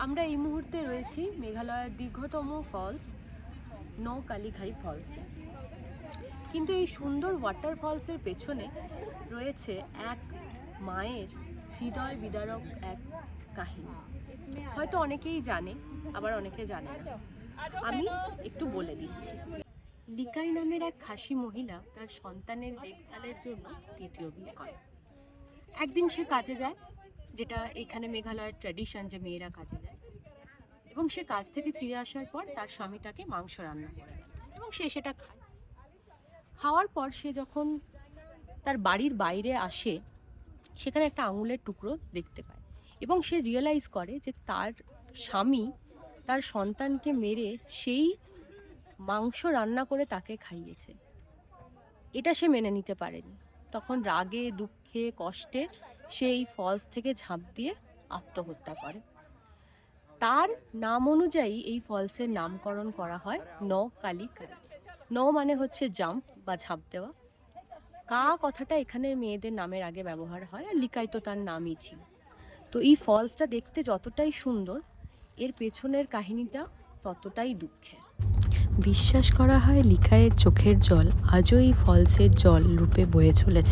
আমরা এই মুহূর্তে রয়েছি মেঘালয়ের দীর্ঘতম ফলস নৌকালীখাই ফলসে। কিন্তু এই সুন্দর ওয়াটার ফলসের পেছনে রয়েছে এক মায়ের হৃদয় বিদারক এক কাহিনী। হয়তো অনেকেই জানে, আবার অনেকে জানে না। আমি একটু বলে দিচ্ছি। লিকাই নামের এক খাসি মহিলা তার সন্তানের দেখভালের জন্য দ্বিতীয় বিয়ে করে। একদিন সে কাজে যায়, যেটা এখানে মেঘালয়ের ট্র্যাডিশন যে মেয়েরা কাজে যায়, এবং সে কাজ থেকে ফিরে আসার পর তার স্বামী তাকে মাংস রান্না করে দেয় এবং সে সেটা খায়। খাওয়ার পর সে যখন তার বাড়ির বাইরে আসে, সেখানে একটা আঙুলের টুকরো দেখতে পায় এবং সে রিয়েলাইজ করে যে তার স্বামী তার সন্তানকে মেরে সেই মাংস রান্না করে তাকে খাইয়েছে। এটা সে মেনে নিতে পারেনি। তখন রাগে, দুঃখে, কষ্টে সে এই ফলস থেকে ঝাঁপ দিয়ে আত্মহত্যা করে। তার নাম অনুযায়ী এই ফলসের নামকরণ করা হয় নৌকালীখাই। নৌ মানে হচ্ছে জাম্প বা ঝাঁপ দেওয়া। কা কথাটা এখানের মেয়েদের নামের আগে ব্যবহার হয়, আর লিকাই তো তার নামই ছিল। তো এই ফলসটা দেখতে যতটাই সুন্দর, এর পেছনের কাহিনীটা ততটাই দুঃখের। বিশ্বাস করা হয় লিকাইয়ের চোখের জল আজও এই ফলসের জল রূপে বয়ে চলেছে।